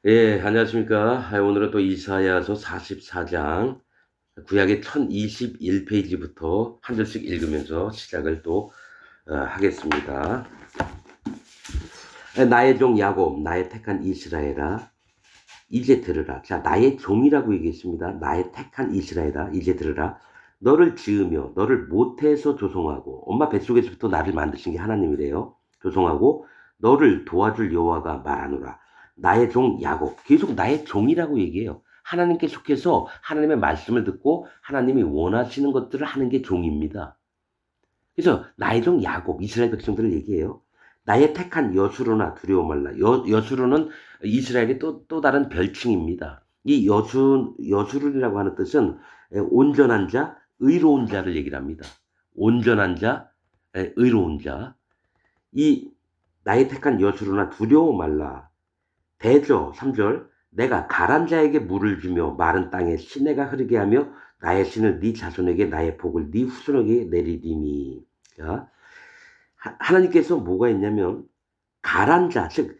예, 안녕하십니까. 오늘은 또 이사야서 44장, 구약의 1021페이지부터 한 절씩 읽으면서 시작을 또 하겠습니다. 나의 종 야곱, 나의 택한 이스라엘아, 이제 들으라. 자, 나의 종이라고 얘기했습니다. 나의 택한 이스라엘아, 이제 들으라. 너를 지으며 너를 모태에서 조성하고, 엄마 뱃속에서부터 나를 만드신 게 하나님이래요. 조성하고 너를 도와줄 여호와가 말하노라. 나의 종 야곱. 계속 나의 종이라고 얘기해요. 하나님께 속해서 하나님의 말씀을 듣고 하나님이 원하시는 것들을 하는 게 종입니다. 그래서 나의 종 야곱, 이스라엘 백성들을 얘기해요. 나의 택한 여수로나 두려워 말라. 여수로는 이스라엘의 또 다른 별칭입니다. 이 여수론이라고 하는 뜻은 온전한 자, 의로운 자를 얘기를 합니다. 온전한 자, 의로운 자. 이 나의 택한 여수로나 두려워 말라. 대저 3절 내가 가란 자에게 물을 주며 마른 땅에 시내가 흐르게 하며 나의 신을 네 자손에게 나의 복을 네 후손에게 내리리니. 자, 하나님께서 뭐가 있냐면 가란 자, 즉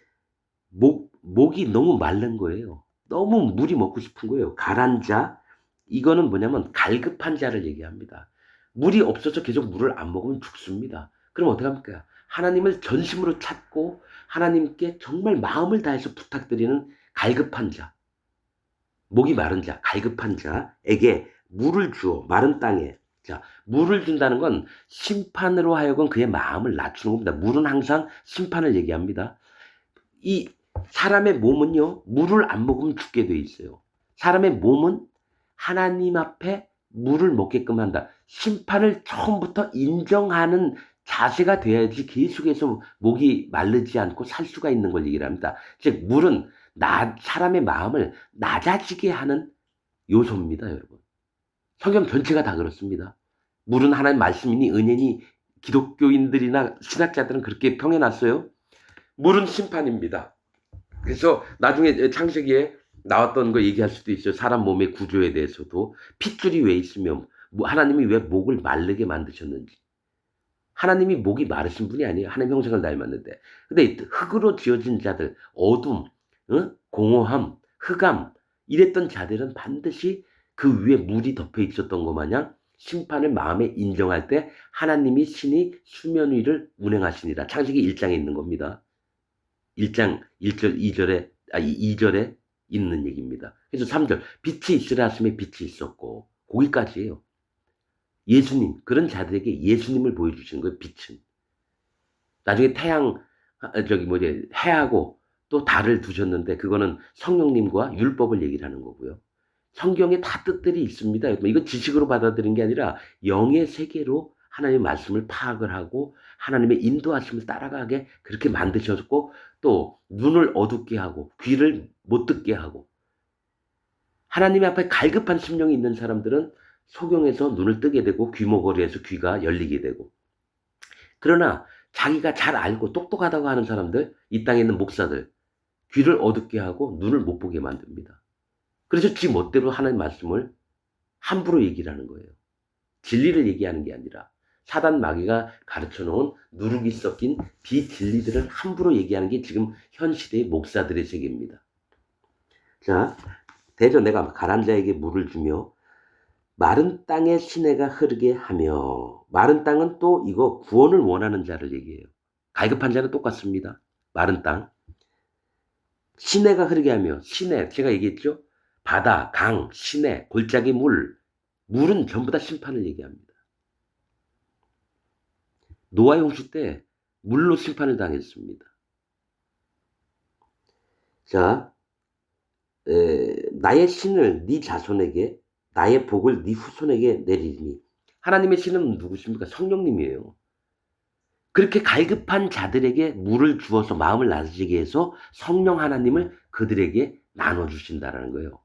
목이 너무 마른 거예요. 너무 물이 먹고 싶은 거예요. 가란 자, 이거는 뭐냐면 갈급한 자를 얘기합니다. 물이 없어서 계속 물을 안 먹으면 죽습니다. 그럼 어떡합니까? 하나님을 전심으로 찾고 하나님께 정말 마음을 다해서 부탁드리는 갈급한 자, 목이 마른 자, 갈급한 자에게 물을 주어 마른 땅에. 자, 물을 준다는 건 심판으로 하여금 그의 마음을 낮추는 겁니다. 물은 항상 심판을 얘기합니다. 이 사람의 몸은요, 물을 안 먹으면 죽게 돼 있어요. 사람의 몸은 하나님 앞에 물을 먹게끔 한다. 심판을 처음부터 인정하는 자세가 돼야지 계속해서 목이 마르지 않고 살 수가 있는 걸 얘기를 합니다. 즉, 물은 사람의 마음을 낮아지게 하는 요소입니다, 여러분. 성경 전체가 다 그렇습니다. 물은 하나님 말씀이니 은혜니 기독교인들이나 신학자들은 그렇게 평해놨어요. 물은 심판입니다. 그래서 나중에 창세기에 나왔던 거 얘기할 수도 있어요. 사람 몸의 구조에 대해서도. 핏줄이 왜 있으면 하나님이 왜 목을 마르게 만드셨는지. 하나님이 목이 마르신 분이 아니에요. 하나님 형상을 닮았는데. 근데 흙으로 지어진 자들, 어둠, 공허함, 흑암 이랬던 자들은 반드시 그 위에 물이 덮여 있었던 것 마냥 심판을 마음에 인정할 때 하나님이 신이 수면 위를 운행하시니라. 창세기 1장에 있는 겁니다. 1장 1절 2절에 있는 얘기입니다. 그래서 3절 빛이 있으라 하심에 빛이 있었고 거기까지예요. 예수님, 그런 자들에게 예수님을 보여주시는 거예요. 빛은. 나중에 해하고 또 달을 두셨는데 그거는 성령님과 율법을 얘기를 하는 거고요. 성경에 다 뜻들이 있습니다. 이거 지식으로 받아들인 게 아니라 영의 세계로 하나님의 말씀을 파악을 하고 하나님의 인도하심을 따라가게 그렇게 만드셨고 또 눈을 어둡게 하고 귀를 못 듣게 하고 하나님 앞에 갈급한 심령이 있는 사람들은 소경에서 눈을 뜨게 되고 귀머거리에서 귀가 열리게 되고 그러나 자기가 잘 알고 똑똑하다고 하는 사람들, 이 땅에 있는 목사들 귀를 어둡게 하고 눈을 못 보게 만듭니다. 그래서 지 멋대로 하나님 말씀을 함부로 얘기를 하는 거예요. 진리를 얘기하는 게 아니라 사단 마귀가 가르쳐 놓은 누룩이 섞인 비진리들을 함부로 얘기하는 게 지금 현 시대의 목사들의 세계입니다. 자, 대저 내가 가란 자에게 물을 주며 마른 땅에 시내가 흐르게 하며 마른 땅은 또 이거 구원을 원하는 자를 얘기해요. 갈급한 자는 똑같습니다. 마른 땅. 시내가 흐르게 하며 시내 제가 얘기했죠. 바다, 강, 시내, 골짜기 물은 전부 다 심판을 얘기합니다. 노아 홍수 때 물로 심판을 당했습니다. 자, 나의 신을 네 자손에게 나의 복을 네 후손에게 내리니 하나님의 신은 누구십니까? 성령님이에요. 그렇게 갈급한 자들에게 물을 주어서 마음을 낮아지게 해서 성령 하나님을 그들에게 나눠주신다는 거예요.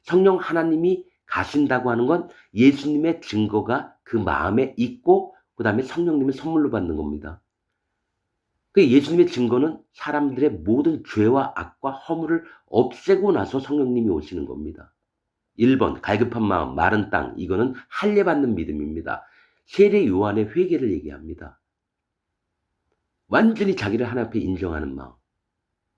성령 하나님이 가신다고 하는 건 예수님의 증거가 그 마음에 있고 그 다음에 성령님을 선물로 받는 겁니다. 그 예수님의 증거는 사람들의 모든 죄와 악과 허물을 없애고 나서 성령님이 오시는 겁니다. 1번 갈급한 마음, 마른 땅, 이거는 할례받는 믿음입니다. 세례 요한의 회개를 얘기합니다. 완전히 자기를 하나님 앞에 인정하는 마음.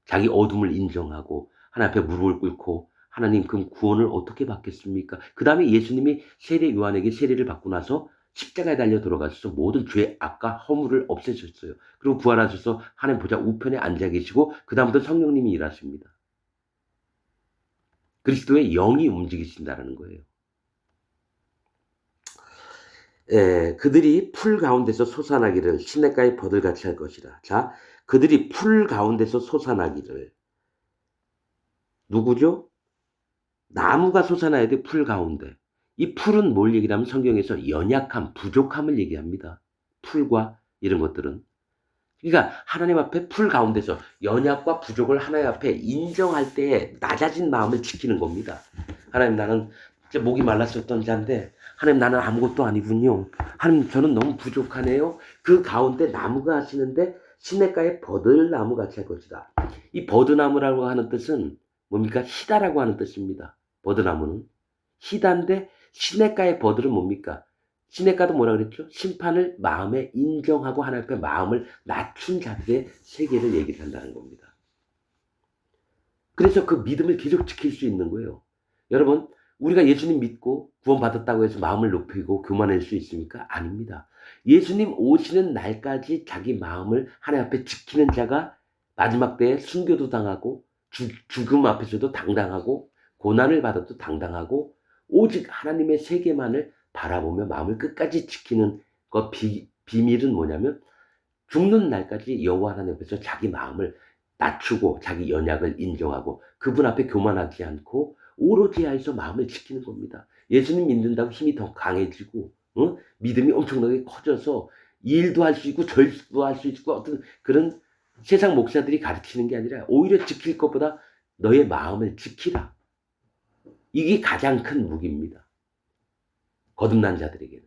자기 어둠을 인정하고 하나님 앞에 무릎을 꿇고 하나님 그럼 구원을 어떻게 받겠습니까? 그 다음에 예수님이 세례 요한에게 세례를 받고 나서 십자가에 달려 돌아가셔서 모든 죄 악과 허물을 없애셨어요. 그리고 부활하셔서 하나님 보좌 우편에 앉아 계시고 그 다음부터 성령님이 일하십니다. 그리스도의 영이 움직이신다는 거예요. 그들이 풀 가운데서 솟아나기를 시냇가의 버들같이 할 것이라. 자, 그들이 풀 가운데서 솟아나기를. 누구죠? 나무가 솟아나야 돼, 풀 가운데. 이 풀은 뭘 얘기하면 성경에서 연약함, 부족함을 얘기합니다. 풀과 이런 것들은. 그러니까 하나님 앞에 풀 가운데서 연약과 부족을 하나님 앞에 인정할 때에 낮아진 마음을 지키는 겁니다. 하나님 나는 진짜 목이 말랐었던 자인데 하나님 나는 아무것도 아니군요. 하나님 저는 너무 부족하네요. 그 가운데 나무가 하시는데 시냇가에 버들나무 같이 할 것이다. 이 버드나무라고 하는 뜻은 뭡니까? 희다라고 하는 뜻입니다. 버드나무는 희다인데 시냇가의 버들은 뭡니까? 시냇가도 뭐라 그랬죠? 심판을 마음에 인정하고 하나님 앞에 마음을 낮춘 자들의 세계를 얘기를 한다는 겁니다. 그래서 그 믿음을 계속 지킬 수 있는 거예요. 여러분, 우리가 예수님 믿고 구원받았다고 해서 마음을 높이고 교만할 수 있습니까? 아닙니다. 예수님 오시는 날까지 자기 마음을 하나님 앞에 지키는 자가 마지막 때에 순교도 당하고 죽음 앞에서도 당당하고 고난을 받아도 당당하고 오직 하나님의 세계만을 바라보며 마음을 끝까지 지키는 것 비밀은 뭐냐면 죽는 날까지 여호와 하나님 앞에서 자기 마음을 낮추고 자기 연약을 인정하고 그분 앞에 교만하지 않고 오로지 하여서 마음을 지키는 겁니다. 예수님 믿는다고 힘이 더 강해지고 믿음이 엄청나게 커져서 일도 할 수 있고 절도 할 수 있고 어떤 그런 세상 목사들이 가르치는 게 아니라 오히려 지킬 것보다 너의 마음을 지키라. 이게 가장 큰 무기입니다. 거듭난 자들에게는.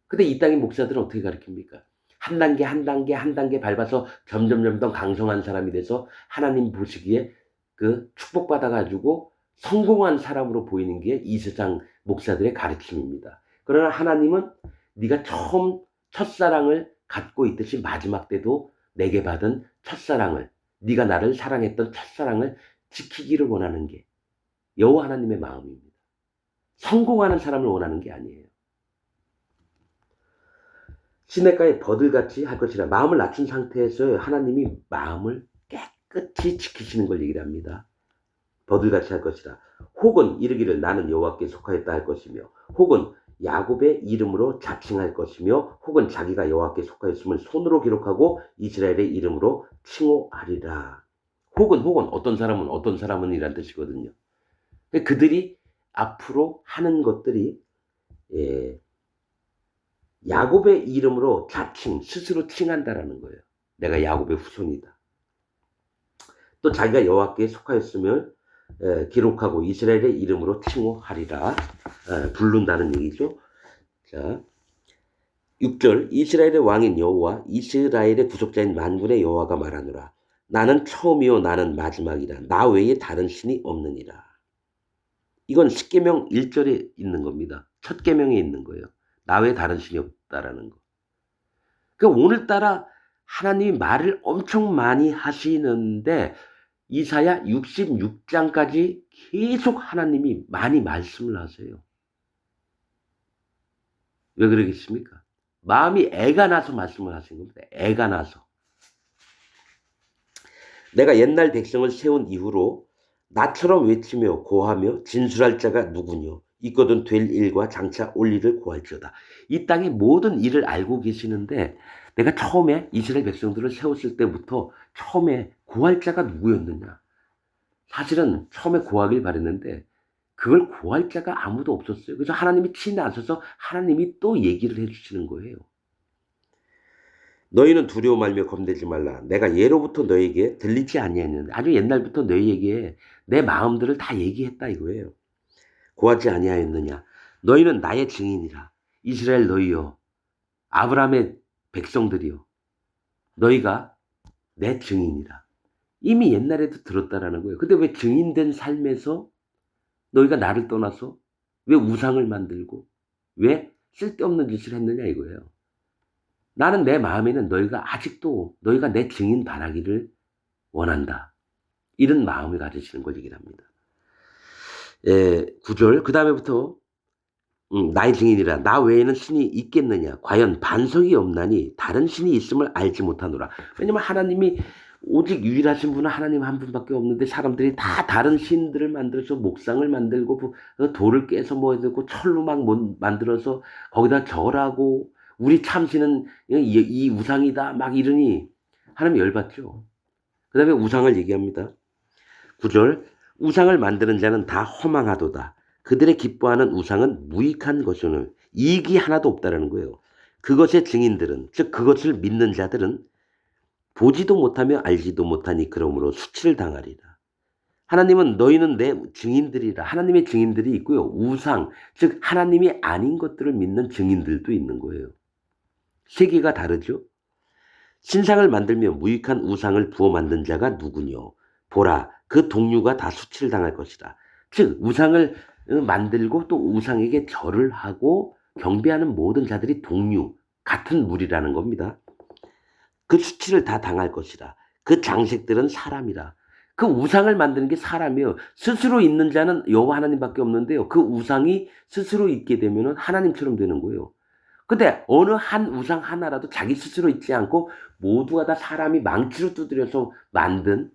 근데 이 땅의 목사들은 어떻게 가르칩니까? 한 단계 한 단계 한 단계 밟아서 점점 더 강성한 사람이 돼서 하나님 보시기에 그 축복받아가지고 성공한 사람으로 보이는 게 이 세상 목사들의 가르침입니다. 그러나 하나님은 네가 처음 첫사랑을 갖고 있듯이 마지막 때도 내게 받은 첫사랑을 네가 나를 사랑했던 첫사랑을 지키기를 원하는 게 여호와 하나님의 마음입니다. 성공하는 사람을 원하는 게 아니에요. 시냇가에 버들같이 할 것이라. 마음을 낮춘 상태에서 하나님이 마음을 깨끗이 지키시는 걸 얘기를 합니다. 버들같이 할 것이라. 혹은 이르기를 나는 여호와께 속하였다 할 것이며 혹은 야곱의 이름으로 자칭할 것이며 혹은 자기가 여호와께 속하였음을 손으로 기록하고 이스라엘의 이름으로 칭호하리라. 혹은 어떤 사람은 이란 뜻이거든요. 그들이 앞으로 하는 것들이 야곱의 이름으로 자칭, 스스로 칭한다라는 거예요. 내가 야곱의 후손이다. 또 자기가 여호와께 속하였음을 기록하고 이스라엘의 이름으로 칭호하리라. 부른다는 얘기죠. 자, 6절 이스라엘의 왕인 여호와 이스라엘의 구속자인 만군의 여호와가 말하노라. 나는 처음이요 나는 마지막이라. 나 외에 다른 신이 없느니라. 이건 십계명 1절에 있는 겁니다. 첫 계명에 있는 거예요. 나 외에 다른 신이 없다라는 거. 그러니까 오늘따라 하나님이 말을 엄청 많이 하시는데 이사야 66장까지 계속 하나님이 많이 말씀을 하세요. 왜 그러겠습니까? 마음이 애가 나서 말씀을 하신 겁니다. 애가 나서. 내가 옛날 백성을 세운 이후로 나처럼 외치며 고하며 진술할 자가 누구뇨? 있거든 될 일과 장차 올 일을 고할지어다. 이 땅의 모든 일을 알고 계시는데 내가 처음에 이스라엘 백성들을 세웠을 때부터 처음에 고할 자가 누구였느냐? 사실은 처음에 고하길 바랬는데 그걸 고할 자가 아무도 없었어요. 그래서 하나님이 친히 나서서 하나님이 또 얘기를 해주시는 거예요. 너희는 두려워 말며 겁내지 말라. 내가 예로부터 너에게 들리지 아니하였는데 아주 옛날부터 너희에게 내 마음들을 다 얘기했다 이거예요. 고하지 아니하였느냐. 너희는 나의 증인이라. 이스라엘 너희여 아브라함의 백성들이여 너희가 내 증인이라. 이미 옛날에도 들었다라는 거예요. 근데 왜 증인된 삶에서 너희가 나를 떠나서 왜 우상을 만들고 왜 쓸데없는 짓을 했느냐 이거예요. 나는 내 마음에는 너희가 아직도 너희가 내 증인 바라기를 원한다. 이런 마음을 가지시는 걸 얘기를 합니다. 9절 그 다음에부터 나의 증인이라 나 외에는 신이 있겠느냐 과연 반석이 없나니 다른 신이 있음을 알지 못하노라. 왜냐면 하나님이 오직 유일하신 분은 하나님 한 분밖에 없는데 사람들이 다 다른 신들을 만들어서 목상을 만들고 돌을 깨서 뭐 해고 철로 막 만들어서 거기다 절하고 우리 참신은 이 우상이다 막 이러니 하나님 열받죠. 그 다음에 우상을 얘기합니다. 9절 우상을 만드는 자는 다 허망하도다. 그들의 기뻐하는 우상은 무익한 것이오늘 이익이 하나도 없다라는 거예요. 그것의 증인들은 즉 그것을 믿는 자들은 보지도 못하며 알지도 못하니 그러므로 수치를 당하리라. 하나님은 너희는 내 증인들이라. 하나님의 증인들이 있고요. 우상 즉 하나님이 아닌 것들을 믿는 증인들도 있는 거예요. 세계가 다르죠. 신상을 만들며 무익한 우상을 부어 만든 자가 누구뇨. 보라 그 동류가 다 수치를 당할 것이다. 즉 우상을 만들고 또 우상에게 절을 하고 경배하는 모든 자들이 동류 같은 무리라는 겁니다. 그 수치를 다 당할 것이라. 그 장색들은 사람이라. 그 우상을 만드는 게 사람이에요. 스스로 있는 자는 여호와 하나님밖에 없는데요. 그 우상이 스스로 있게 되면 하나님처럼 되는 거예요. 근데 어느 한 우상 하나라도 자기 스스로 있지 않고 모두가 다 사람이 망치로 두드려서 만든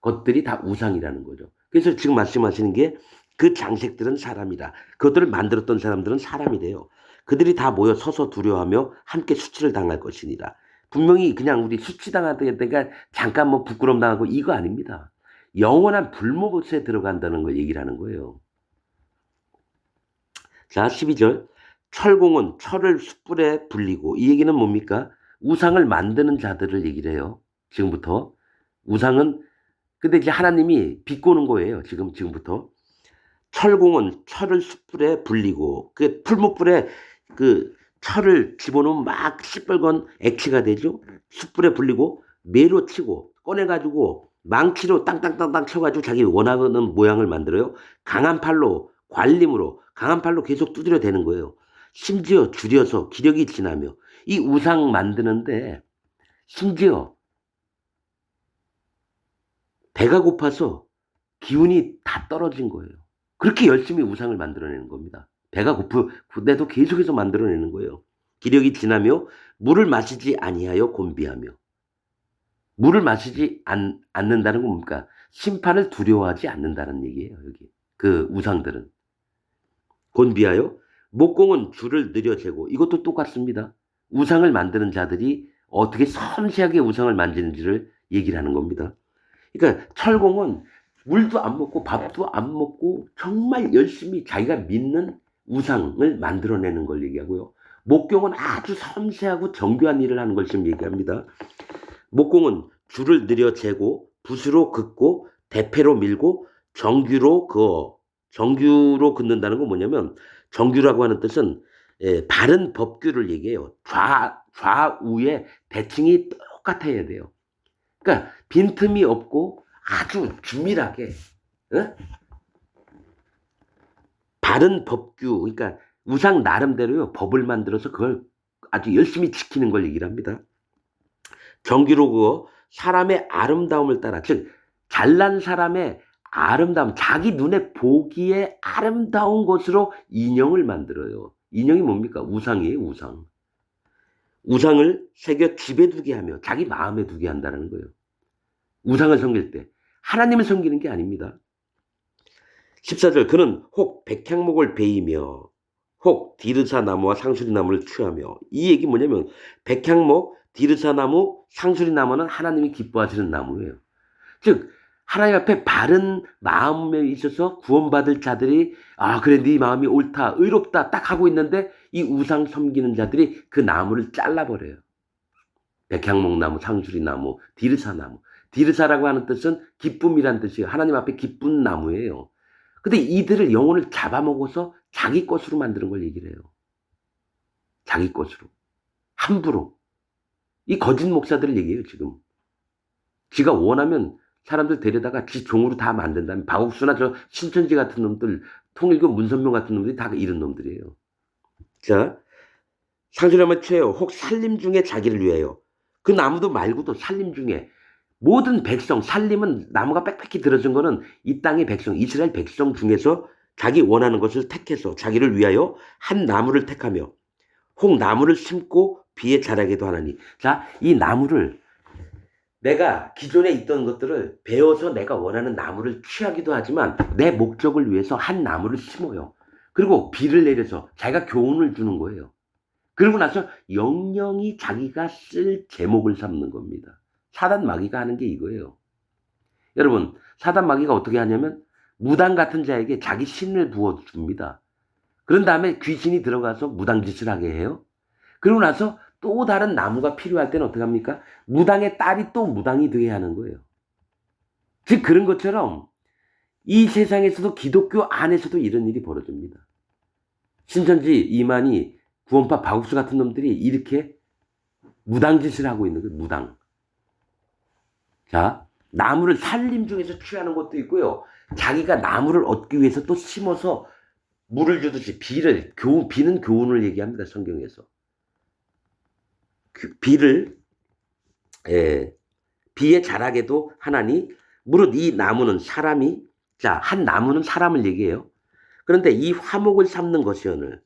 것들이 다 우상이라는 거죠. 그래서 지금 말씀하시는 게 그 장색들은 사람이다. 그것들을 만들었던 사람들은 사람이래요. 그들이 다 모여 서서 두려워하며 함께 수치를 당할 것이니라. 분명히 그냥 우리 수치당하다가 잠깐 뭐 부끄럼 당하고 이거 아닙니다. 영원한 불못에 들어간다는 걸 얘기를 하는 거예요. 자 12절 철공은 철을 숯불에 불리고 이 얘기는 뭡니까? 우상을 만드는 자들을 얘기를 해요. 지금부터. 우상은 근데 이제 하나님이 비꼬는 거예요. 지금부터. 철공은 철을 숯불에 불리고 그 풀무불에 그 철을 집어넣으면 막 시뻘건 액체가 되죠. 숯불에 불리고 매로 치고 꺼내가지고 망치로 땅땅땅땅 쳐가지고 자기 원하는 모양을 만들어요. 강한 팔로 관림으로 강한 팔로 계속 두드려 대는 거예요. 심지어 줄여서 기력이 지나며 이 우상 만드는데 심지어 배가 고파서 기운이 다 떨어진 거예요. 그렇게 열심히 우상을 만들어내는 겁니다. 배가 고픈데도 계속해서 만들어내는 거예요. 기력이 지나며 물을 마시지 아니하여 곤비하며 물을 마시지 않는다는 건 뭡니까? 심판을 두려워하지 않는다는 얘기예요. 여기 그 우상들은 곤비하여 목공은 줄을 느려재고 이것도 똑같습니다. 우상을 만드는 자들이 어떻게 섬세하게 우상을 만지는지를 얘기를 하는 겁니다. 그러니까 철공은 물도 안 먹고 밥도 안 먹고 정말 열심히 자기가 믿는 우상을 만들어내는 걸 얘기하고요. 목공은 아주 섬세하고 정교한 일을 하는 걸 지금 얘기합니다. 목공은 줄을 느려재고 붓으로 긋고 대패로 밀고 정규로 긋는다는 건 뭐냐면 정규라고 하는 뜻은 바른 법규를 얘기해요. 좌우의 대칭이 똑같아야 돼요. 그러니까 빈틈이 없고 아주 긴밀하게 바른 법규 그러니까 우상 나름대로요 법을 만들어서 그걸 아주 열심히 지키는 걸 얘기를 합니다. 정규로 그거 사람의 아름다움을 따라 즉 잘난 사람의 아름다움 자기 눈에 보기에 아름다운 것으로 인형을 만들어요. 인형이 뭡니까? 우상이에요. 우상을 새겨 집에 두게 하며 자기 마음에 두게 한다는 거예요. 우상을 섬길 때 하나님을 섬기는 게 아닙니다. 14절 그는 혹 백향목을 베이며 혹 디르사 나무와 상수리 나무를 취하며 이 얘기 뭐냐면 백향목, 디르사 나무, 상수리 나무는 하나님이 기뻐하시는 나무예요. 즉 하나님 앞에 바른 마음에 있어서 구원받을 자들이 그래 네 마음이 옳다 의롭다 딱 하고 있는데 이 우상 섬기는 자들이 그 나무를 잘라버려요. 백향목 나무, 상수리 나무, 디르사 나무. 디르사라고 하는 뜻은 기쁨이란 뜻이에요. 하나님 앞에 기쁜 나무예요. 근데 이들을 영혼을 잡아먹어서 자기 것으로 만드는 걸 얘기를 해요. 자기 것으로. 함부로. 이 거짓 목사들을 얘기해요, 지금. 지가 원하면 사람들 데려다가 지 종으로 다 만든다면 박옥수나 저 신천지 같은 놈들, 통일교 문선명 같은 놈들이 다 이런 놈들이에요. 자, 상수리 나무 취해요. 혹 살림 중에 자기를 위하여. 그 나무도 말고도 살림 중에 모든 백성, 살림은 나무가 빽빽히 들어진 거는 이 땅의 백성, 이스라엘 백성 중에서 자기 원하는 것을 택해서 자기를 위하여 한 나무를 택하며 혹 나무를 심고 비에 자라게도 하나니. 자, 이 나무를 내가 기존에 있던 것들을 베어서 내가 원하는 나무를 취하기도 하지만 내 목적을 위해서 한 나무를 심어요. 그리고 비를 내려서 자기가 교훈을 주는 거예요. 그러고 나서 영영이 자기가 쓸 제목을 삼는 겁니다. 사단 마귀가 하는 게 이거예요. 여러분, 사단 마귀가 어떻게 하냐면 무당 같은 자에게 자기 신을 부어줍니다. 그런 다음에 귀신이 들어가서 무당짓을 하게 해요. 그러고 나서 또 다른 나무가 필요할 때는 어떻게 합니까? 무당의 딸이 또 무당이 되게 하는 거예요. 즉 그런 것처럼 이 세상에서도 기독교 안에서도 이런 일이 벌어집니다. 신천지 이만희 구원파 박욱수 같은 놈들이 이렇게 무당짓을 하고 있는 거예요. 무당. 자, 나무를 살림 중에서 취하는 것도 있고요. 자기가 나무를 얻기 위해서 또 심어서 물을 주듯이 비는 교훈을 얘기합니다. 성경에서. 비를 비에 자라게도 하나니 무릇 이 나무는 사람이 한 나무는 사람을 얘기해요. 그런데 이 화목을 삼는 것이오늘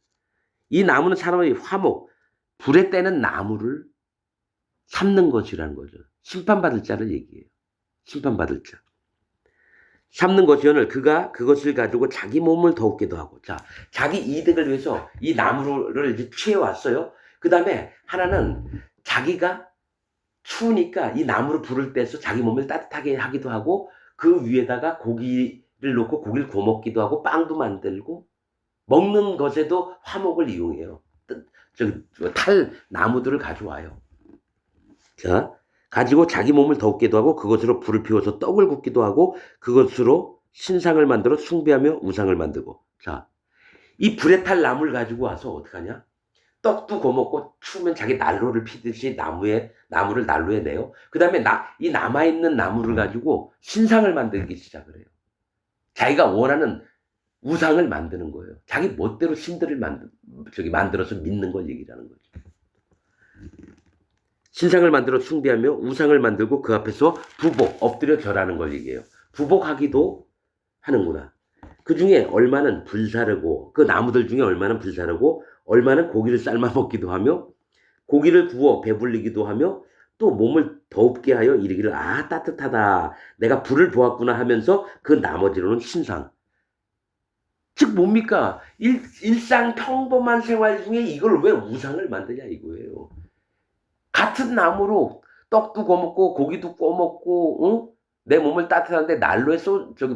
이 나무는 사람의 화목 불에 떼는 나무를 삼는 것이라는 거죠. 심판받을 자를 얘기해요. 심판받을 자. 삼는 것이오늘 그가 그것을 가지고 자기 몸을 더욱게도 하고 자기 이득을 위해서 이 나무를 이제 취해왔어요. 그 다음에 하나는 자기가 추우니까 이 나무를 불을 떼서 자기 몸을 따뜻하게 하기도 하고 그 위에다가 고기를 놓고 고기를 구워 먹기도 하고 빵도 만들고 먹는 것에도 화목을 이용해요. 탈 나무들을 가져와요. 자, 가지고 자기 몸을 더욱게도 하고 그것으로 불을 피워서 떡을 굽기도 하고 그것으로 신상을 만들어 숭배하며 우상을 만들고. 자, 이 불에 탈 나무를 가지고 와서 어떡하냐? 떡도 구워먹고 추우면 자기 난로를 피듯이 나무를 난로에 내요. 그 다음에 이 남아있는 나무를 가지고 신상을 만들기 시작을 해요. 자기가 원하는 우상을 만드는 거예요. 자기 멋대로 신들을 만들어서 믿는 걸 얘기하는 거죠. 신상을 만들어 숭배하며 우상을 만들고 그 앞에서 엎드려 절하는 걸 얘기해요. 부복하기도 하는구나. 그 중에 얼마는 불사르고 그 나무들 중에 얼마는 불사르고 얼마는 고기를 삶아 먹기도 하며 고기를 구워 배불리기도 하며 또 몸을 더웁게 하여 이르기를 따뜻하다 내가 불을 보았구나 하면서 그 나머지로는 신상. 즉 뭡니까? 일상 평범한 생활 중에 이걸 왜 우상을 만드냐 이거예요. 같은 나무로 떡도 구워 먹고 고기도 구워 먹고 내 몸을 따뜻한데 난로에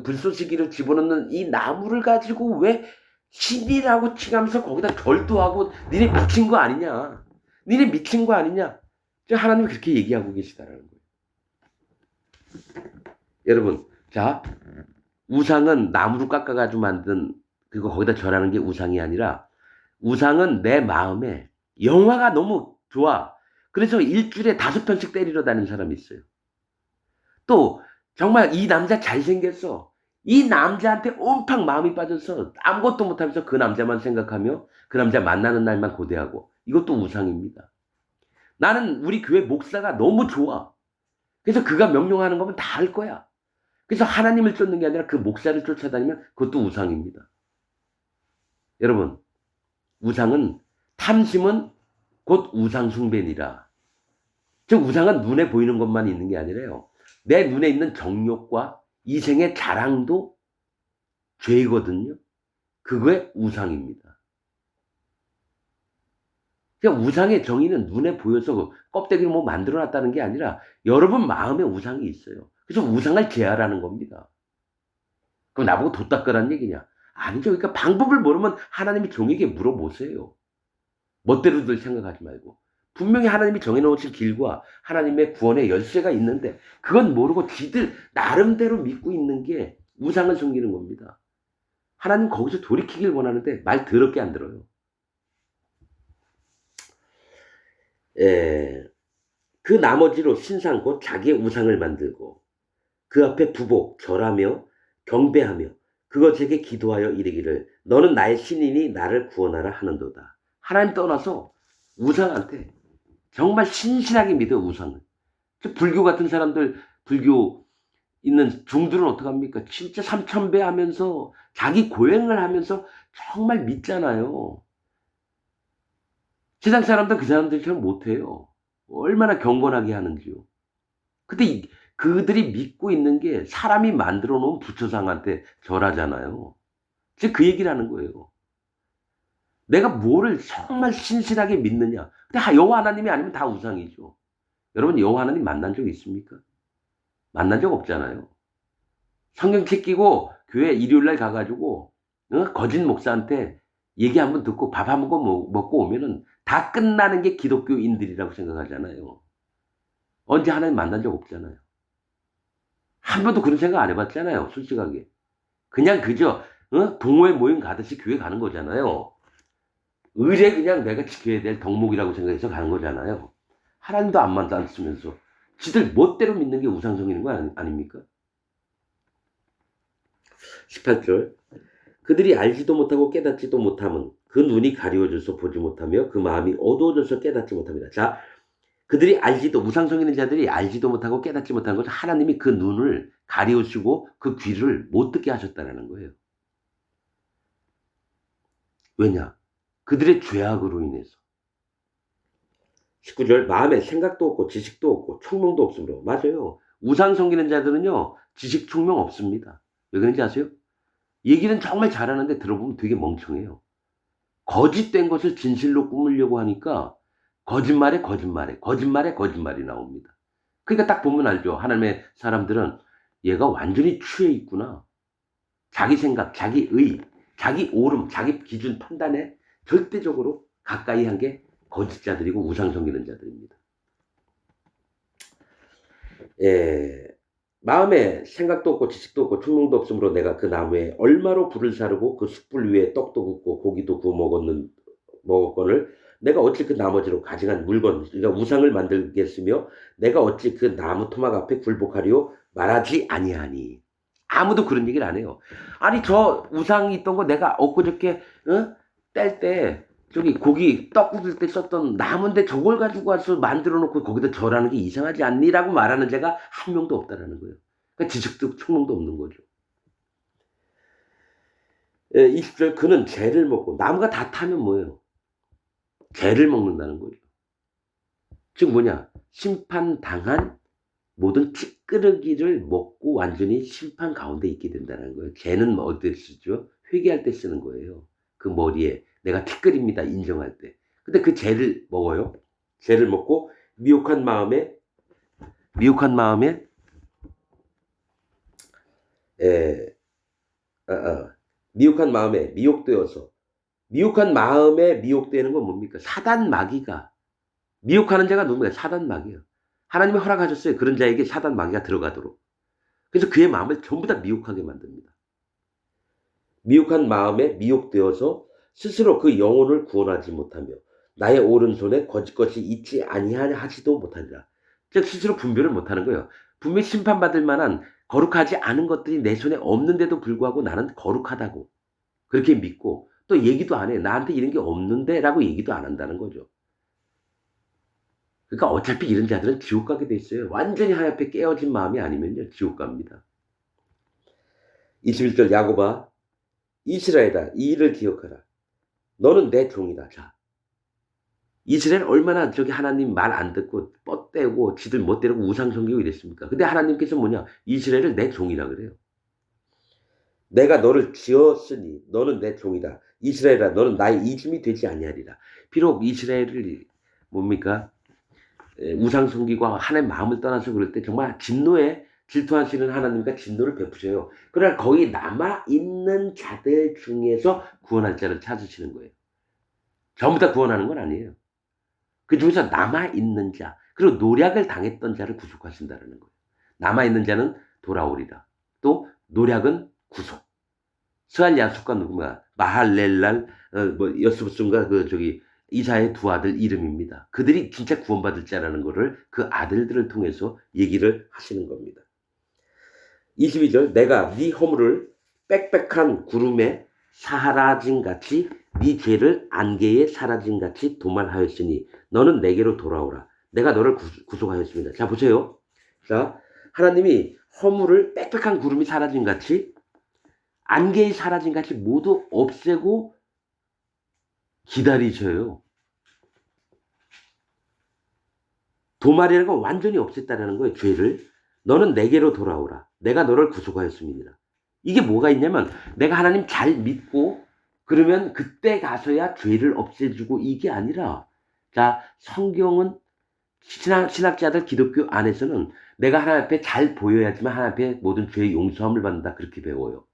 불쏘시기를 집어넣는 이 나무를 가지고 왜 신이라고 칭하면서 거기다 절도 하고 니네 미친 거 아니냐? 니네 미친 거 아니냐? 하나님이 그렇게 얘기하고 계시다라는 거예요. 여러분, 우상은 나무로 깎아가지고 만든 그거 거기다 절하는 게 우상이 아니라 우상은 내 마음에 영화가 너무 좋아. 그래서 일주일에 5편씩 때리러 다니는 사람이 있어요. 또 정말 이 남자 잘생겼어. 이 남자한테 온팡 마음이 빠져서 아무것도 못하면서 그 남자만 생각하며 그 남자 만나는 날만 고대하고 이것도 우상입니다. 나는 우리 교회 목사가 너무 좋아. 그래서 그가 명령하는 거면 다 할 거야. 그래서 하나님을 쫓는 게 아니라 그 목사를 쫓아다니면 그것도 우상입니다. 여러분, 탐심은 곧 우상숭배니라. 즉 우상은 눈에 보이는 것만 있는 게 아니라요. 내 눈에 있는 정욕과 이생의 자랑도 죄이거든요. 그거의 우상입니다. 그냥 우상의 정의는 눈에 보여서 껍데기로 만들어놨다는 게 아니라 여러분 마음에 우상이 있어요. 그래서 우상을 제하라는 겁니다. 그럼 나보고 도 닦으라는 얘기냐? 아니죠. 그러니까 방법을 모르면 하나님이 종에게 물어보세요. 멋대로들 생각하지 말고. 분명히 하나님이 정해놓으신 길과 하나님의 구원의 열쇠가 있는데 그건 모르고 지들 나름대로 믿고 있는 게 우상을 섬기는 겁니다. 하나님 거기서 돌이키길 원하는데 말 더럽게 안 들어요. 그 나머지로 신상 곧 자기의 우상을 만들고 그 앞에 절하며 경배하며 그것에게 기도하여 이르기를 너는 나의 신이니 나를 구원하라 하는도다. 하나님 떠나서 우상한테 정말 신실하게 믿어 우상을. 불교 같은 사람들 불교 있는 중들은 어떡합니까? 진짜 삼천배 하면서 자기 고행을 하면서 정말 믿잖아요. 세상 사람들은 그 사람들처럼 못해요. 얼마나 경건하게 하는지요. 근데 그들이 믿고 있는 게 사람이 만들어 놓은 부처상한테 절하잖아요. 즉 그 얘기를 하는 거예요. 내가 뭐를 정말 신실하게 믿느냐. 근데 여호와 하나님이 아니면 다 우상이죠. 여러분 여호와 하나님 만난 적 있습니까? 만난 적 없잖아요. 성경책 끼고 교회 일요일날 가가지고 거짓 목사한테 얘기 한번 듣고 밥 한 번 먹고 오면은 다 끝나는 게 기독교인들이라고 생각하잖아요. 언제 하나님 만난 적 없잖아요. 한 번도 그런 생각 안 해봤잖아요. 솔직하게. 그냥 그저 동호회 모임 가듯이 교회 가는 거잖아요. 의례 그냥 내가 지켜야 될 덕목이라고 생각해서 가는 거잖아요. 하나님도 안 만났으면서 지들 멋대로 믿는 게 우상 성기는 거 아닙니까? 18절 그들이 알지도 못하고 깨닫지도 못함은 그 눈이 가리워져서 보지 못하며 그 마음이 어두워져서 깨닫지 못합니다. 자, 그들이 알지도 우상 성기는 자들이 알지도 못하고 깨닫지 못하는 것은 하나님이 그 눈을 가리우시고 그 귀를 못 듣게 하셨다는 거예요. 왜냐? 그들의 죄악으로 인해서. 19절 마음에 생각도 없고 지식도 없고 총명도 없으므로. 맞아요. 우상 섬기는 자들은요. 지식 총명 없습니다. 왜 그런지 아세요? 얘기는 정말 잘하는데 들어보면 되게 멍청해요. 거짓된 것을 진실로 꾸미려고 하니까 거짓말에 거짓말이 나옵니다. 그러니까 딱 보면 알죠. 하나님의 사람들은 얘가 완전히 취해 있구나. 자기 생각, 자기 의, 자기 옳음, 자기 기준 판단에 절대적으로 가까이 한 게 거짓자들이고 우상 섬기는 자들입니다. 예, 마음에 생각도 없고 지식도 없고 충동도 없으므로 내가 그 나무에 얼마로 불을 사르고 그 숯불 위에 떡도 굽고 고기도 구워 먹었거늘 내가 어찌 그 나머지로 가증한 물건, 그러니까 우상을 만들겠으며 내가 어찌 그 나무 토막 앞에 굴복하리요 말하지 아니하니. 아무도 그런 얘기를 안 해요. 아니 저 우상이 있던 거 내가 엊그저께 뗄 때 저기 고기 떡 굽을 때 썼던 나무인데 저걸 가지고 와서 만들어 놓고 거기다 절하는 게 이상하지 않니라고 말하는 자가 한 명도 없다라는 거예요. 그러니까 지식도 총명도 없는 거죠. 20절 그는 죄를 먹고 나무가 다 타면 뭐예요? 죄를 먹는다는 거죠. 즉 뭐냐? 심판당한 모든 찌끄러기를 먹고 완전히 심판 가운데 있게 된다는 거예요. 죄는 어디 쓰죠? 회개할 때 쓰는 거예요. 그 머리에 내가 티끌입니다 인정할 때. 근데 그 죄를 먹어요. 죄를 먹고 미혹한 마음에 미혹한 마음에 미혹되어서 미혹한 마음에 미혹되는 건 뭡니까? 사단 마귀가 미혹하는 자가 누굽니까? 사단 마귀예요. 하나님이 허락하셨어요. 그런 자에게 사단 마귀가 들어가도록. 그래서 그의 마음을 전부 다 미혹하게 만듭니다. 미혹한 마음에 미혹되어서 스스로 그 영혼을 구원하지 못하며 나의 오른손에 거짓것이 있지 아니하지도 못하니라. 즉 스스로 분별을 못하는 거예요. 분명히 심판받을 만한 거룩하지 않은 것들이 내 손에 없는데도 불구하고 나는 거룩하다고 그렇게 믿고 또 얘기도 안 해. 나한테 이런 게 없는데 라고 얘기도 안 한다는 거죠. 그러니까 어차피 이런 자들은 지옥 가게 돼 있어요. 완전히 하얗게 깨어진 마음이 아니면요. 지옥 갑니다. 21절 야고바 이스라엘아 이 일을 기억하라. 너는 내 종이다. 자, 이스라엘 얼마나 저기 하나님 말 안 듣고 뻗대고 지들 멋대로 우상 섬기고 이랬습니까? 근데 하나님께서 뭐냐? 이스라엘을 내 종이라 그래요. 내가 너를 지었으니 너는 내 종이다. 이스라엘아 너는 나의 이름이 되지 아니하리라. 비록 이스라엘을 뭡니까? 우상 섬기고 하나님 마음을 떠나서 그럴 때 정말 진노에 질투하시는 하나님과 진노를 베푸셔요. 그러나 거기 남아있는 자들 중에서 구원할 자를 찾으시는 거예요. 전부 다 구원하는 건 아니에요. 그 중에서 남아있는 자, 그리고 노략을 당했던 자를 구속하신다는 거예요. 남아있는 자는 돌아오리라. 또 노략은 구속. 스알 야숫과 누구가 마할렐랄 여스부순과 이사의 두 아들 이름입니다. 그들이 진짜 구원받을 자라는 것을 그 아들들을 통해서 얘기를 하시는 겁니다. 22절 내가 네 허물을 빽빽한 구름에 사라진같이 네 죄를 안개에 사라진같이 도말하였으니 너는 내게로 돌아오라. 내가 너를 구속하였습니다. 자 보세요. 자 하나님이 허물을 빽빽한 구름이 사라진 같이 안개이 사라진 같이 모두 없애고 기다리셔요. 도말이라는 건 완전히 없앴다라는 거예요. 죄를. 너는 내게로 돌아오라. 내가 너를 구속하였음이니라. 이게 뭐가 있냐면 내가 하나님 잘 믿고 그러면 그때 가서야 죄를 없애주고 이게 아니라 자 성경은 신학자들 기독교 안에서는 내가 하나님 앞에 잘 보여야지만 하나님 앞에 모든 죄의 용서함을 받는다 그렇게 배워요.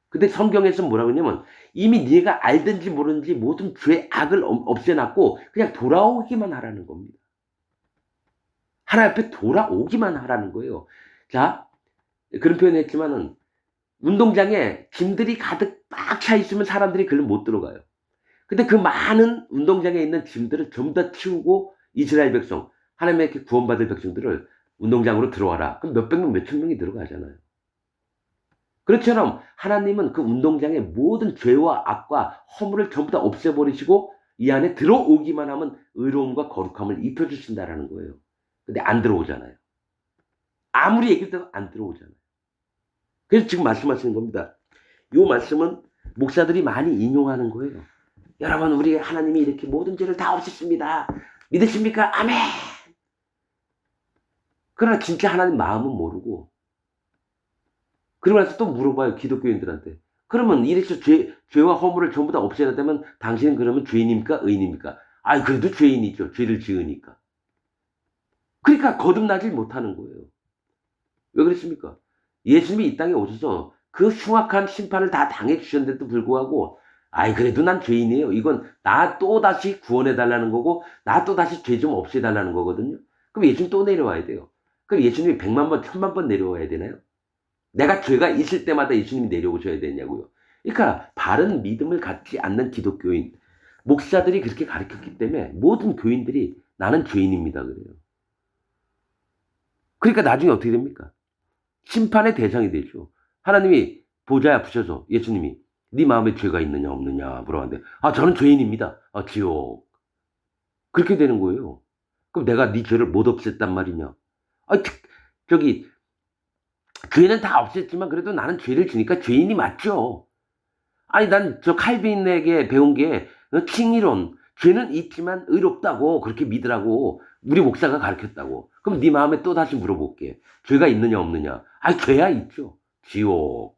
근데 성경에서 뭐라고 하냐면 이미 네가 알든지 모르는지 모든 죄 악을 없애놨고 그냥 돌아오기만 하라는 겁니다. 하나님 앞에 돌아오기만 하라는 거예요. 자, 그런 표현을 했지만은 운동장에 짐들이 가득 꽉 차 있으면 사람들이 글로 못 들어가요. 근데 그 많은 운동장에 있는 짐들을 전부 다 치우고 이스라엘 백성, 하나님의 구원받을 백성들을 운동장으로 들어와라. 그럼 몇백 명, 몇천 명이 들어가잖아요. 그렇처럼 하나님은 그 운동장의 모든 죄와 악과 허물을 전부 다 없애버리시고 이 안에 들어오기만 하면 의로움과 거룩함을 입혀주신다라는 거예요. 근데 안 들어오잖아요. 아무리 얘기해도 안 들어오잖아요. 그래서 지금 말씀하시는 겁니다. 이 말씀은 목사들이 많이 인용하는 거예요. 여러분 우리 하나님이 이렇게 모든 죄를 다 없앴습니다. 믿으십니까? 아멘. 그러나 진짜 하나님 마음은 모르고 그러고 나서 또 물어봐요. 기독교인들한테. 그러면 이래서 죄와 허물을 전부 다 없애야되면 당신은 그러면 죄인입니까? 의인입니까? 아이 그래도 죄인이죠. 죄를 지으니까. 그러니까 거듭나질 못하는 거예요. 왜 그랬습니까? 예수님이 이 땅에 오셔서 그 흉악한 심판을 다 당해주셨는데도 불구하고 아이 그래도 난 죄인이에요. 이건 나 또다시 구원해달라는 거고 나 또다시 죄 좀 없애달라는 거거든요. 그럼 예수님 또 내려와야 돼요. 그럼 예수님이 100만 번, 1000만 번 내려와야 되나요? 내가 죄가 있을 때마다 예수님이 내려오셔야 되냐고요. 그러니까 바른 믿음을 갖지 않는 기독교인, 목사들이 그렇게 가르쳤기 때문에 모든 교인들이 나는 죄인입니다 그래요. 그러니까 나중에 어떻게 됩니까? 심판의 대상이 되죠. 하나님이 보좌에 앞으셔서 예수님이 네 마음에 죄가 있느냐 없느냐 물어봤는데 아 저는 죄인입니다. 아 지옥. 그렇게 되는 거예요. 그럼 내가 네 죄를 못 없앴단 말이냐. 아 저기 죄는 다 없앴지만 그래도 나는 죄를 지니까 죄인이 맞죠. 아니 난 저 칼빈에게 배운 게 칭의론 죄는 있지만 의롭다고 그렇게 믿으라고 우리 목사가 가르쳤다고. 그럼 네 마음에 또 다시 물어볼게. 죄가 있느냐 없느냐. 아 죄야 있죠. 지옥.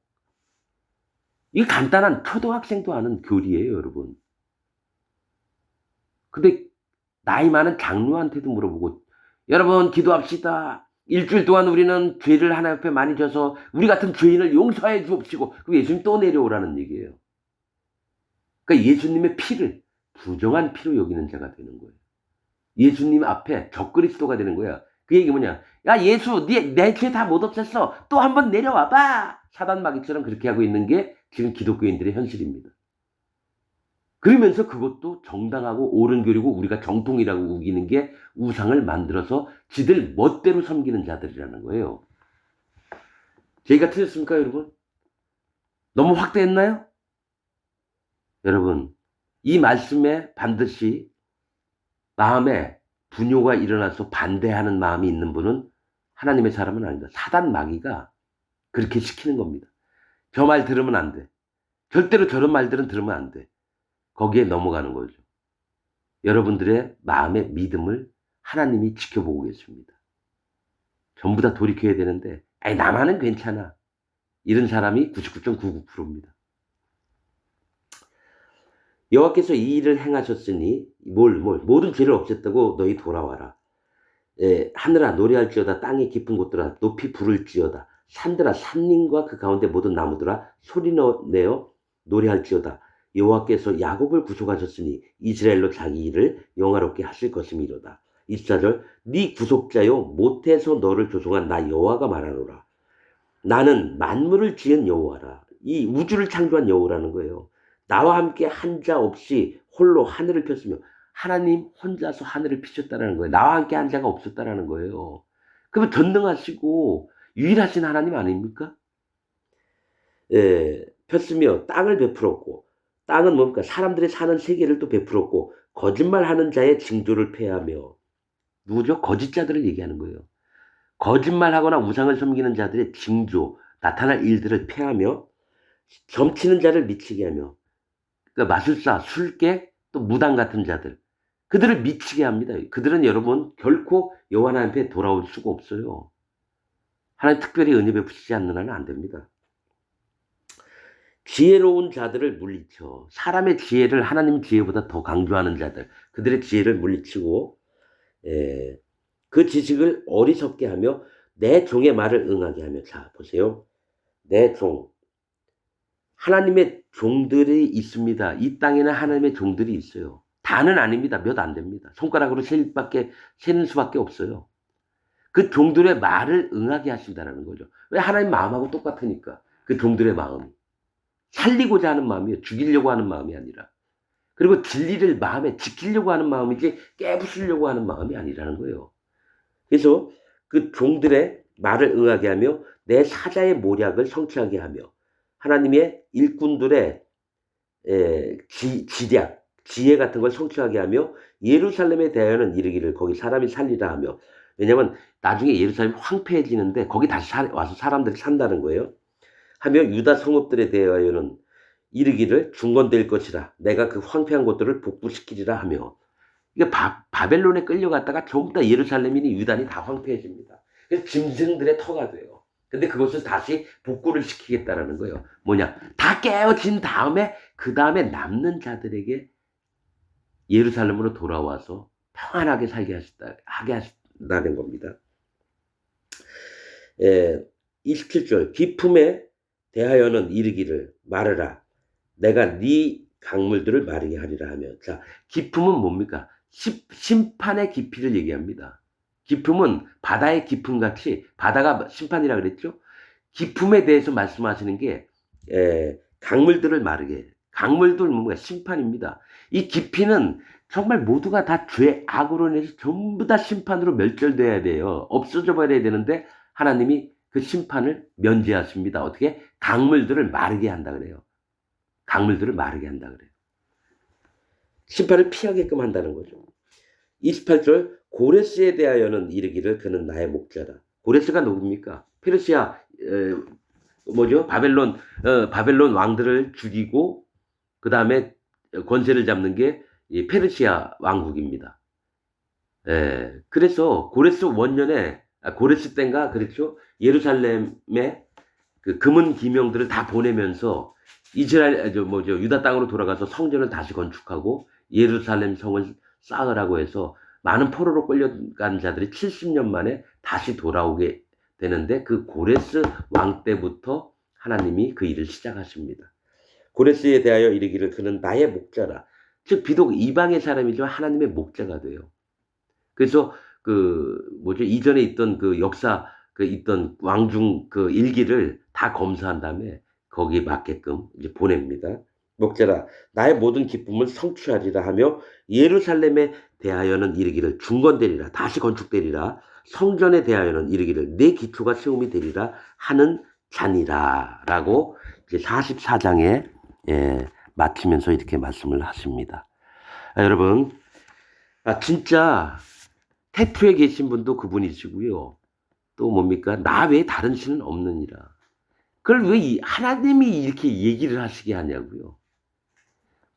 이게 간단한 초등학생도 아는 교리예요 여러분. 근데 나이 많은 장로한테도 물어보고 여러분 기도합시다. 일주일 동안 우리는 죄를 하나님 앞에 많이 져서 우리 같은 죄인을 용서해 주옵시고 그럼 예수님 또 내려오라는 얘기예요. 그러니까 예수님의 피를 부정한 피로 여기는 자가 되는 거예요. 예수님 앞에 적그리스도가 되는 거야. 그 얘기 뭐냐? 야 예수 내 죄 다 못 없앴어. 또 한번 내려와봐. 사단마귀처럼 그렇게 하고 있는 게 지금 기독교인들의 현실입니다. 그러면서 그것도 정당하고 옳은 교리고 우리가 정통이라고 우기는 게 우상을 만들어서 지들 멋대로 섬기는 자들이라는 거예요. 제가 틀렸습니까 여러분? 너무 확대했나요? 여러분 이 말씀에 반드시 마음에 분노가 일어나서 반대하는 마음이 있는 분은 하나님의 사람은 아니다. 사단 마귀가 그렇게 시키는 겁니다. 저 말 들으면 안 돼. 절대로 저런 말들은 들으면 안 돼. 거기에 넘어가는 거죠. 여러분들의 마음의 믿음을 하나님이 지켜보고 계십니다. 전부 다 돌이켜야 되는데 아니 나만은 괜찮아. 이런 사람이 99.99%입니다. 여호와께서 이 일을 행하셨으니 모든 죄를 없앴다고 너희 돌아와라. 하늘아 노래할지어다 땅의 깊은 곳들아 높이 부를지어다 산들아 산림과 그 가운데 모든 나무들아 소리내어 노래할지어다 여호와께서 야곱을 구속하셨으니 이스라엘로 자기 일을 영화롭게 하실 것이미로다. 24절 네 구속자여 못해서 너를 조종한 나 여호와가 말하노라. 나는 만물을 지은 여호와라. 이 우주를 창조한 여호와라는 거예요. 나와 함께 한 자 없이 홀로 하늘을 폈으며 하나님 혼자서 하늘을 피셨다는 거예요. 나와 함께 한 자가 없었다는 거예요. 그러면 전능하시고 유일하신 하나님 아닙니까? 폈으며 땅을 베풀었고 땅은 뭡니까? 사람들이 사는 세계를 또 베풀었고 거짓말하는 자의 징조를 폐하며 누구죠? 거짓자들을 얘기하는 거예요. 거짓말하거나 우상을 섬기는 자들의 징조, 나타날 일들을 폐하며 점치는 자를 미치게 하며 그러니까 마술사, 술객, 또 무당 같은 자들 그들을 미치게 합니다. 그들은 여러분 결코 여호와 하나님 앞에 돌아올 수가 없어요. 하나님 특별히 은혜 베푸시지 않는 한은 안 됩니다. 지혜로운 자들을 물리쳐 사람의 지혜를 하나님 지혜보다 더 강조하는 자들 그들의 지혜를 물리치고 그 지식을 어리석게 하며 내 종의 말을 응하게 하며 자 보세요. 내 종 하나님의 종들이 있습니다. 이 땅에는 하나님의 종들이 있어요. 다는 아닙니다. 몇 안 됩니다. 손가락으로 세는 수밖에 없어요. 그 종들의 말을 응하게 하신다는 거죠. 왜? 하나님 마음하고 똑같으니까. 그 종들의 마음이. 살리고자 하는 마음이에요. 죽이려고 하는 마음이 아니라. 그리고 진리를 마음에 지키려고 하는 마음이지 깨부수려고 하는 마음이 아니라는 거예요. 그래서 그 종들의 말을 응하게 하며 내 사자의 모략을 성취하게 하며 하나님의 일꾼들의 지략, 지혜 같은 걸 성취하게 하며 예루살렘에 대하여는 이르기를 거기 사람이 살리라 하며 왜냐면 나중에 예루살렘이 황폐해지는데 거기 다시 와서 사람들이 산다는 거예요. 하며 유다 성읍들에 대하여는 이르기를 중건될 것이라 내가 그 황폐한 곳들을 복구시키리라 하며 이게 바벨론에 끌려갔다가 전부 다 예루살렘이니 유다니 다 황폐해집니다. 그래서 짐승들의 터가 돼요. 근데 그것을 다시 복구를 시키겠다라는 거예요. 뭐냐? 다 깨어진 다음에 그 다음에 남는 자들에게 예루살렘으로 돌아와서 평안하게 하게 하신다는 겁니다. 27절 기품에 대하여는 이르기를 말하라 내가 네 강물들을 마르게 하리라 하며 자 기품은 뭡니까? 심판의 깊이를 얘기합니다. 기품은 바다의 깊음같이 바다가 심판이라 그랬죠. 기품에 대해서 말씀하시는 게 강물들을 마르게 강물들 뭔가 심판입니다. 이 깊이는 정말 모두가 다 죄 악으로 인해서 전부 다 심판으로 멸절돼야 돼요. 없어져 버려야 되는데 하나님이 그 심판을 면제하십니다. 어떻게? 강물들을 마르게 한다 그래요. 강물들을 마르게 한다 그래요. 심판을 피하게끔 한다는 거죠. 28절 고레스에 대하여는 이르기를 그는 나의 목자라. 고레스가 누굽니까? 페르시아 바벨론 왕들을 죽이고 그 다음에 권세를 잡는 게 페르시아 왕국입니다. 그래서 고레스 원년에 고레스 때인가 그랬죠. 예루살렘에 그 금은 기명들을 다 보내면서 유다 땅으로 돌아가서 성전을 다시 건축하고 예루살렘 성을 쌓으라고 해서 많은 포로로 끌려간 자들이 70년 만에 다시 돌아오게 되는데 그 고레스 왕 때부터 하나님이 그 일을 시작하십니다. 고레스에 대하여 이르기를 그는 나의 목자라. 즉 비록 이방의 사람이지만 하나님의 목자가 돼요. 그래서 이전에 있던 그 역사 있던 왕중 그 일기를 다 검사한 다음에 거기에 맞게끔 이제 보냅니다. 목자라 나의 모든 기쁨을 성취하리라 하며 예루살렘에 대하여는 이르기를 중건되리라 다시 건축되리라 성전에 대하여는 이르기를 내 기초가 세움이 되리라 하는 자니라 라고 이제 44장에 마치면서 이렇게 말씀을 하십니다. 여러분 진짜 태초에 계신 분도 그분이시고요. 또 뭡니까? 나 외에 다른 신은 없느니라. 그걸 왜 하나님이 이렇게 얘기를 하시게 하냐고요.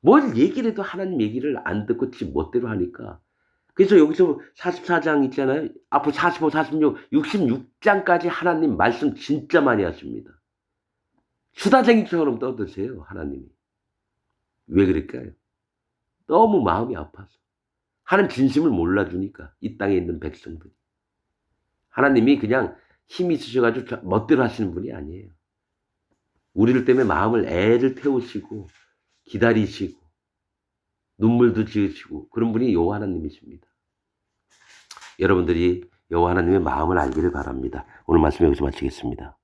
뭘 얘기를 해도 하나님 얘기를 안 듣고 지 멋대로 하니까. 그래서 여기서 44장 있잖아요. 앞으로 45, 46, 66장까지 하나님 말씀 진짜 많이 하십니다. 수다쟁이처럼 떠드세요. 하나님이. 왜 그럴까요? 너무 마음이 아파서. 하나님 진심을 몰라주니까 이 땅에 있는 백성들이. 하나님이 그냥 힘이 있으셔가지고 멋대로 하시는 분이 아니에요. 우리를 때문에 마음을 애를 태우시고 기다리시고 눈물도 지으시고 그런 분이 여호와 하나님이십니다. 여러분들이 여호와 하나님의 마음을 알기를 바랍니다. 오늘 말씀 여기서 마치겠습니다.